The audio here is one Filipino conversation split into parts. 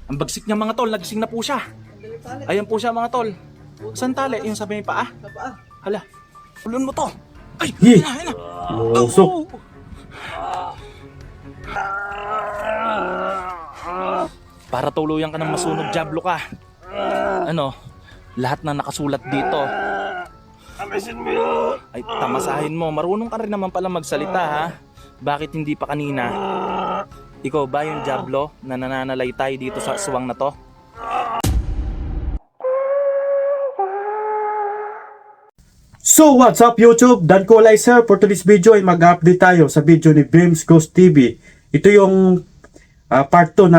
Ang bagsik niya mga tol, nagising na po siya. Ayan po siya mga tol. Saan tali? Yung sabi may paa? Sa paa. Hala, ulun mo to. Ay, Yee! ayun na. Usok. Para tuluyan ka ng masunog, Diablo ka. Ano, lahat na nakasulat dito ay tamasahin mo. Marunong ka rin naman pala magsalita ha. Bakit hindi pa kanina? Ikaw ba yung Diablo na nananalaytay dito sa aswang na to? So what's up YouTube? Dan Kulay sir. For today's video ay mag-update tayo sa video ni Bems Ghost TV. Ito yung part 2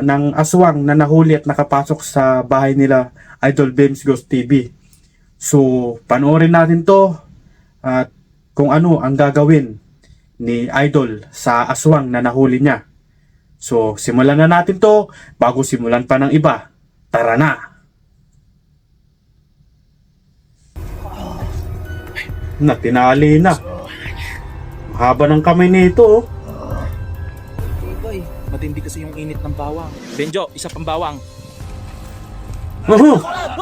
ng aswang na nahuli at nakapasok sa bahay nila Idol Bems Ghost TV. So panoorin natin to at kung ano ang gagawin ni Idol sa aswang na nahuli niya. So simulan na natin to bago simulan pa ng iba. Tara na! Tinali na. Haba ng kamay nito oh. Boy, matindi kasi yung init ng bawang. Benjo, isa pang bawang.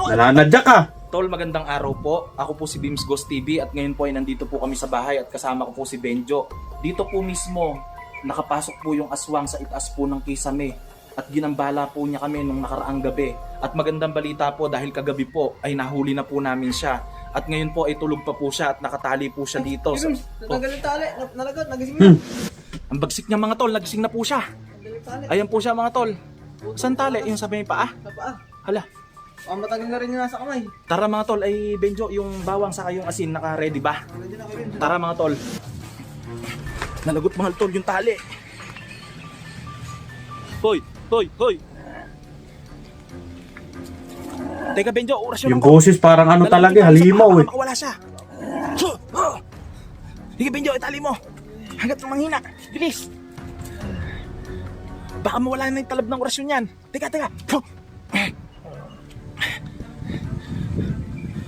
Nananadya ka. Tol, magandang araw po. Ako po si Bems Ghost TV at ngayon po ay nandito po kami sa bahay at kasama ko po si Benjo. Dito po mismo, nakapasok po yung aswang sa itaas po ng kisame at ginambala po niya kami nung nakaraang gabi. At magandang balita po dahil kagabi po ay nahuli na po namin siya. At ngayon po ay tulog pa po siya at nakatali po siya dito. Natanggal yung tali. Nalagot. Nagising na. Ang bagsik niya mga tol, nagising na po siya. Natanggal yung tali. Ayan po siya mga tol. Saan tali? Yung sabi may paa? Sa paa. Hala. Matagal na rin yung nasa kamay. Tara mga tol, ay Benjo, yung bawang saka yung asin, naka-ready ba? Ready na kayo. Tara mga tol. Nalagot mahal tol yung tali. Hoy, hoy, hoy. Teka Benjo, orasyon Yung boses parang ano talaga, halimaw eh. Makawala siya. Sige Benjo, itali mo. Hanggat nang manghina. Bilis. Baka mawala na yung talab ng orasyon yan. Teka.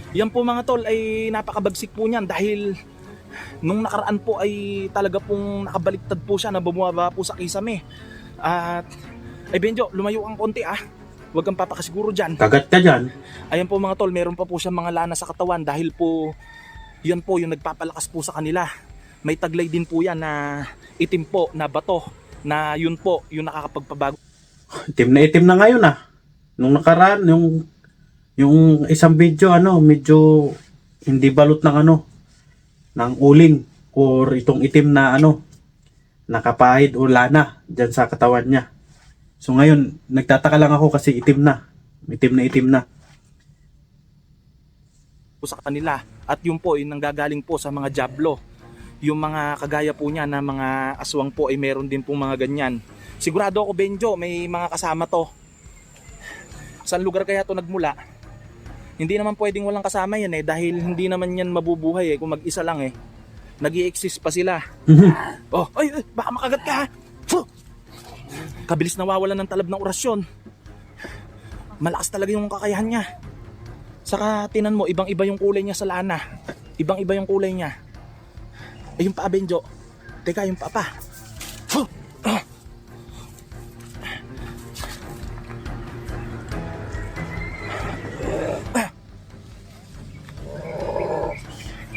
Yan po mga tol ay napakabagsik po niyan dahil nung nakaraan po ay talaga pong nakabaliktad po siya na bumaba po sa kisame. At ay Benjo, lumayo kang konti ah. Huwag kang papakasiguro dyan. Kagat ka dyan. Ayan po mga tol, meron pa po siya mga lana sa katawan dahil po yan po yung nagpapalakas po sa kanila. May taglay din po yan na itim po na bato na yun po yung nakakapagpabago. Itim na ngayon ah. Nung nakaraan, yung isang video medyo hindi balot ng uling or itong itim na nakapahid o lana dyan sa katawan niya. So ngayon, nagtataka lang ako kasi itim na po sa kanila at yun po yung nanggagaling po sa mga Diablo. Yung mga kagaya po niya na mga aswang po ay meron din po mga ganyan. Sigurado ako Benjo, may mga kasama to. Saan lugar kaya to nagmula? Hindi naman pwedeng walang kasama yan dahil hindi naman yan mabubuhay kung mag-isa lang Nag-i-exist pa sila. Oh, ay, baka makagat ka ha. Kabilis nawawalan ng talab ng orasyon. Malakas talaga yung kakayahan niya. Saka tinan mo, ibang-iba yung kulay niya sa lana. Ibang-iba yung kulay niya. Ay, yung paa Benjo. Teka, yung paa pa.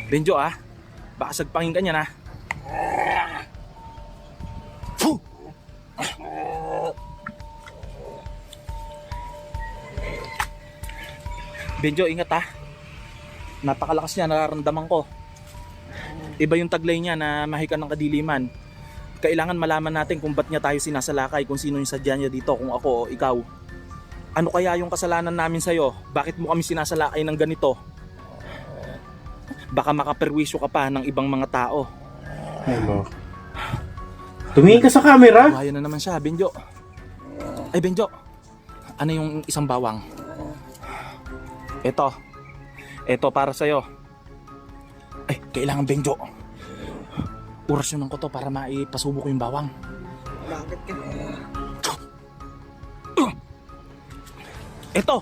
Benjo baka sagpangin ka niyan Benjo, ingat napakalakas niya, nararamdaman ko. Iba yung taglay niya na mahikan ng kadiliman. Kailangan malaman natin kung ba't niya tayo sinasalakay, kung sino yung sadya niya dito, kung ako o ikaw. Ano kaya yung kasalanan namin sa'yo? Bakit mo kami sinasalakay ng ganito? Baka makaperwisyo ka pa ng ibang mga tao. Hello. Tumingin ka sa camera. Buhaya na naman siya, Benjo. Ay Benjo, ano yung isang bawang? Ito para sa'yo. Ay, kailangan Benjo. Orasyonan ko to para maipasubo ko yung bawang. Bakit ka? Ito,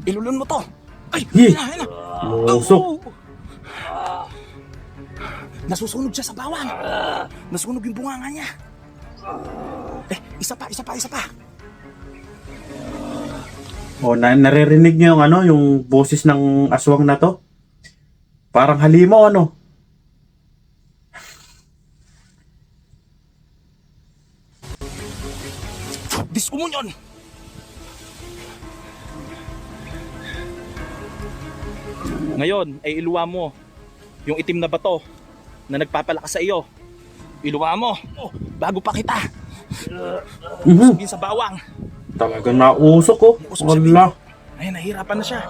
ilulun mo to. Ay, Yee! ayun na. Usok. Nasusunog siya sa bawang. Nasunog yung bunganga niya. Isa pa. O, naririnig niyo yung ano, yung boses ng aswang na to? Parang halimaw, ano? Diskumunyon! Ngayon ay iluwa mo yung itim na bato na nagpapalakas sa iyo. Iluwa mo bago pa kita Mhm. sabihin sa bawang. Talagang nausok, oh. Nausok si Wala. Ay, nahihirapan na siya.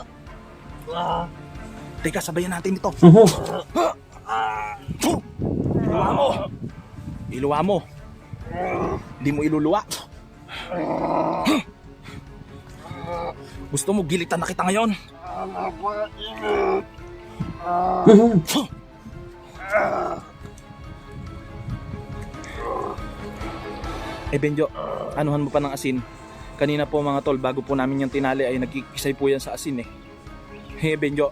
Teka, sabayan natin ito. Mhm. Iluwa mo. Iluwa mo. Hindi mo iluluwa. Gusto mo gilitan na kita ngayon? Mhm. Eh Benjo, anuhan mo pa ng asin. Kanina po mga tol, bago po namin yung tinali ay nagkikisay po yan sa asin eh. Hey Benjo,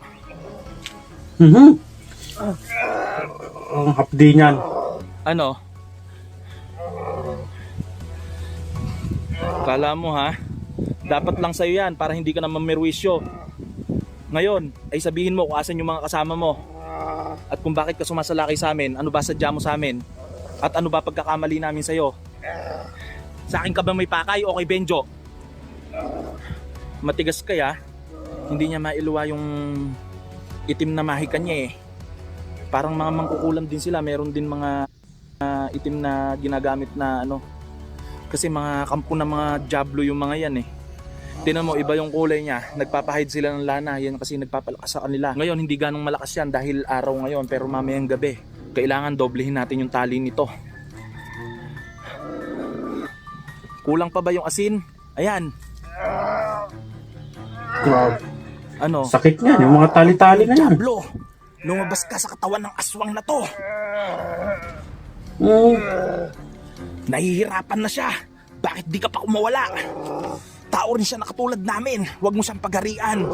Mhm. Ang hapdi niyan. ano? Kala mo ha? Dapat lang sa'yo yan para hindi ka na mamerwisyo. Ngayon, ay sabihin mo kung asan yung mga kasama mo. At kung bakit ka sumasalakay sa amin, ano ba sadya mo sa amin? At ano ba pagkakamali namin sa'yo? Sa akin ka ba may pakay o kay Benjo? Matigas kaya, hindi niya mailuwa yung itim na mahika niya eh. Parang mga mangkukulam din sila, meron din mga itim na ginagamit na ano. Kasi mga kampo na mga Diablo yung mga yan eh. Tinan mo, iba yung kulay niya. Nagpapahide sila ng lana. Yan kasi nagpapalakas sa kanila. Ngayon, hindi ganong malakas yan dahil araw ngayon. Pero mamayang gabi, kailangan doblehin natin yung tali nito. Kulang pa ba yung asin? Ayan. Grabe. Ano? Sakit niyan, yung mga tali-tali na yan. Diablo! Lumabas ka sa katawan ng aswang na to. Mm. Nahihirapan na siya. Bakit di ka pa kumawala? Tao rin siya na katulad namin. Huwag mo siyang pagharian.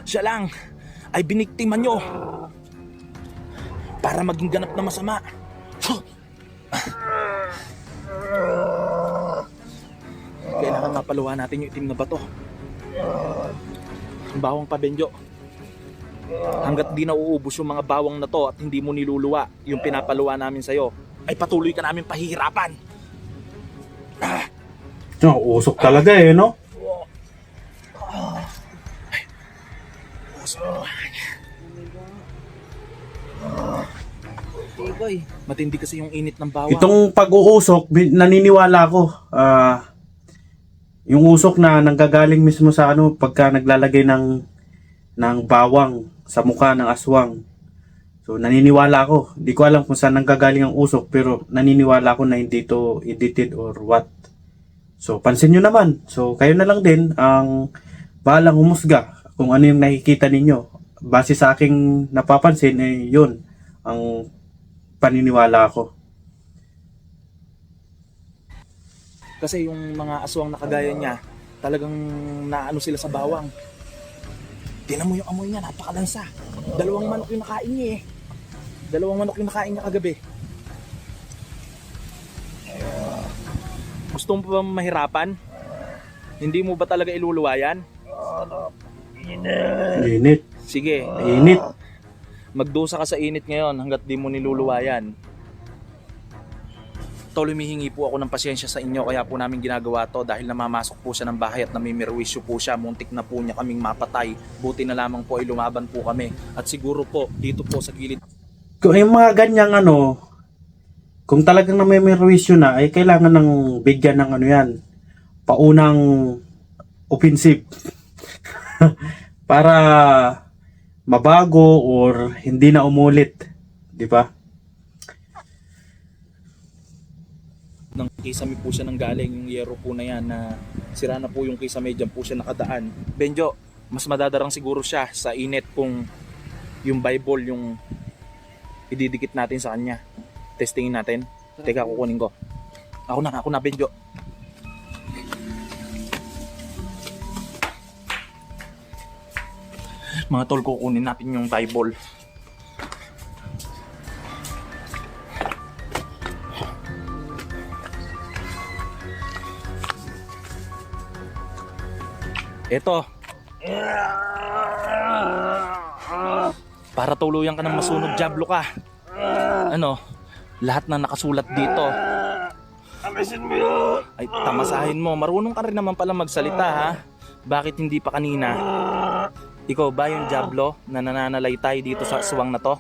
Siya lang ay biniktima nyo para maging ganap na masama. Kailangan mapaluwa natin yung itim na bato. Ang bawang pa, Benjo. Hanggat di nauubos yung mga bawang na to at hindi mo niluluwa yung pinapaluwa namin sa'yo, ay patuloy ka namin pahihirapan. Usok talaga eh, no? Tigoy. Matindi kasi yung init ng bawang. Itong pag-uusok, naniniwala ako, yung usok na nanggagaling mismo sa ano, pagka naglalagay ng bawang sa mukha ng aswang. So, naniniwala ako. Di ko alam kung saan nanggagaling ang usok, pero naniniwala ako na hindi to edited or what. So, pansin nyo naman. So, kayo na lang din ang bahalang humusga kung ano yung nakikita ninyo. Base sa aking napapansin, eh, yun ang paniniwala ko. Kasi yung mga aswang na kagaya niya, talagang naano sila sa bawang. Tingnan mo yung amoy niya, napakalansa. Dalawang manok yung nakain niya eh. Dalawang manok yung nakain niya kagabi. Gusto mo ba mahirapan? Hindi mo ba talaga iluluwa yan? Init. Sige, Init. magdusa ka sa init ngayon hanggat di mo niluluwa yan. Tol, humihingi po ako ng pasyensya sa inyo, kaya po namin ginagawa to dahil namamasok po siya ng bahay at namimirwisyo po siya. Muntik na po niya kaming mapatay. Buti na lamang po ay lumaban po kami. At siguro po dito po sa gilid Kung yung mga ganyang ano, kung talagang namimirwisyo na, ay kailangan ng bigyan ng ano yan, paunang offensive. Para mabago or hindi na umulit. Di ba? ng kisame po siya nang galing, yung yero po na yan na sira na po yung kisame, dyan po siya nakadaan. Benjo, mas madadarang siguro siya sa init kung yung Bible yung ididikit natin sa kanya. Testingin natin. Teka, kukunin ko. Ako na Benjo. Mga tol, kukunin natin yung Bible. Ito, Para tuluyan ka ng masunog, Diablo ka. Ano, lahat na nakasulat dito ay tamasahin mo. Marunong ka rin naman pala magsalita, ha? Bakit hindi pa kanina? Ikaw ba yung Diablo na nananalaytay dito sa aswang na to?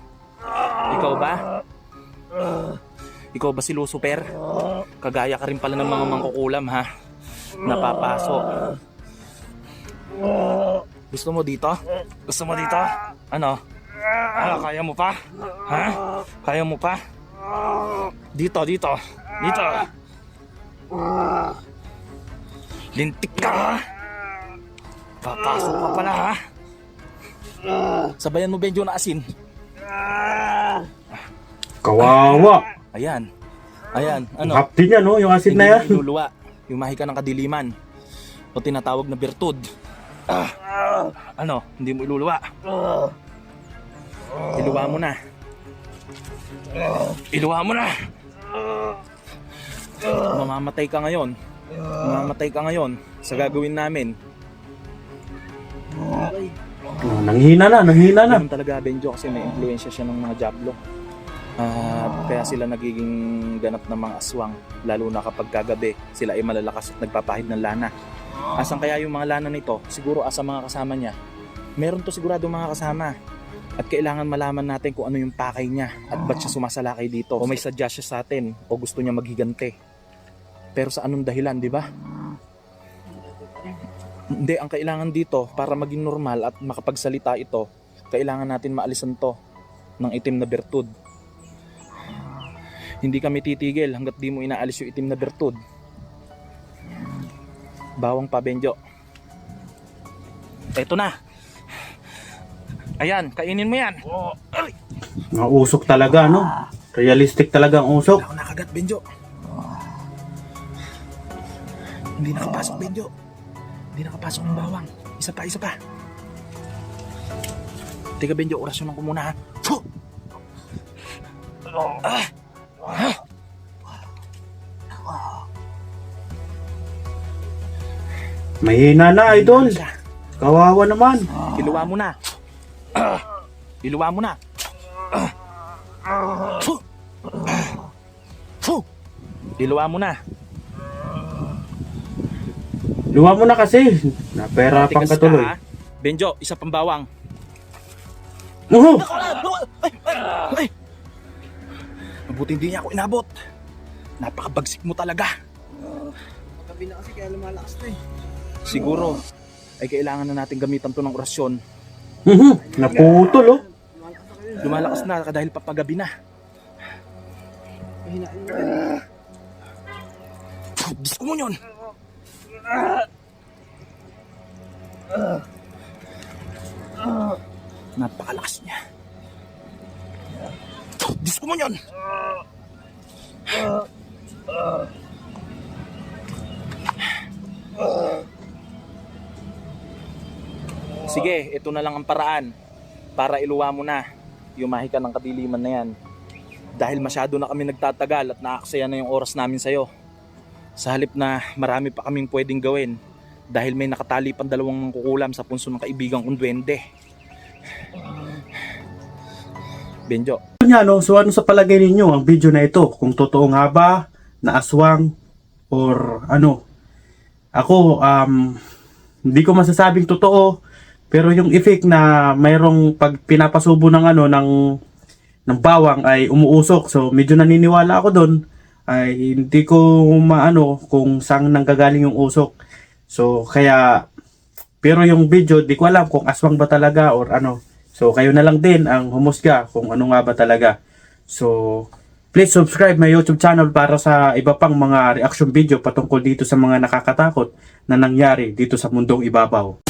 Ikaw ba? Ikaw ba si Lucifer? Kagaya ka rin pala ng mga mangkukulam, ha? Napapasok. Gusto mo dito? Gusto mo dito? Ano? Kaya mo pa? Ha? Kaya mo pa? Dito. Dito. Lintik ka, ha? Papasok ka pala, ha? Sabayan mo, Benjo, na asin. Kawawa. Ayan. Ano? Hapdi niya, no? Yung acid na yan. Hindi mo iluluwa. Yumahi ka ng kadiliman. O tinatawag na birtud. Ano? Hindi mo iluluwa. Iluwa mo na. Iluwa mo na. Mamamatay ka ngayon. Mamamatay ka ngayon sa gagawin namin. Oh, nanghina na. Ganun talaga, Benjo, kasi may influensya siya ng mga Diablo. Kaya sila nagiging ganap ng mga aswang, lalo na kapag kagabi sila ay malalakas at nagpapahid ng lana. Asan kaya yung mga lana nito? Siguro asa mga kasama niya. Meron to sigurado mga kasama. At kailangan malaman natin kung ano yung pakay niya at ba't siya sumasalakay dito. O may sadya siya sa atin o gusto niya maghigante. Pero sa anong dahilan, di ba? Hindi, ang kailangan dito para maging normal at makapagsalita ito, kailangan natin maalisan to ng itim na bertud. Hindi kami titigil hanggat di mo inaalis yung itim na bertud. Bawang pa, Benjo. Eto na. Ayan, kainin mo yan. Mga usok talaga, no? Realistic talaga ang usok. Wala ko nakagat, Benjo. Hindi nakapasok, Benjo. Hindi nakapasok ng bawang. Isa pa. Teka, Benjo, orasyonan ko muna, ha? Fuh! Mahina na, idol. Kawawa naman. Iluwa mo na. Iluwa mo na. Fuh! Fuh! Iluwa mo na. Luwa mo na kasi. Napera pang Tigas ka, katuloy. ha? Benjo, isa pang bawang. Oh! Ay! Mabuti hindi niya ako inabot. Napakabagsik mo talaga. Magabi na kasi kaya lumalakas na eh. Siguro ay kailangan na natin gamitan to ng orasyon. Naputol, oh. Lumalakas na dahil papagabi na. Mahinain mo rin. Diyos ko mo yun. Napakalakas niya. Diyos ko mo yun. Sige, ito na lang ang paraan para iluwa mo na. Yumahi ka ng kadiliman na yan. Dahil masyado na kami nagtatagal at naaksaya na yung oras namin sa'yo. Sa halip na marami pa kaming pwedeng gawin dahil may nakatali pang dalawang mangkukulam sa punso ng kaibigan kong duwende. Benjo. No? So ano sa palagay ninyo ang video na ito? Kung totoo nga ba na aswang or ano? Ako, hindi ko masasabing totoo. Pero yung effect na mayroong pag pinapasubo ng ng bawang ay umuusok. So medyo naniniwala ako doon. Ay hindi ko maano kung saan nanggagaling yung usok. So kaya pero yung video di ko alam kung aswang ba talaga or ano. So kayo na lang din ang humusga kung ano nga ba talaga. So please subscribe my YouTube channel para sa iba pang mga reaction video patungkol dito sa mga nakakatakot na nangyari dito sa mundong ibabaw.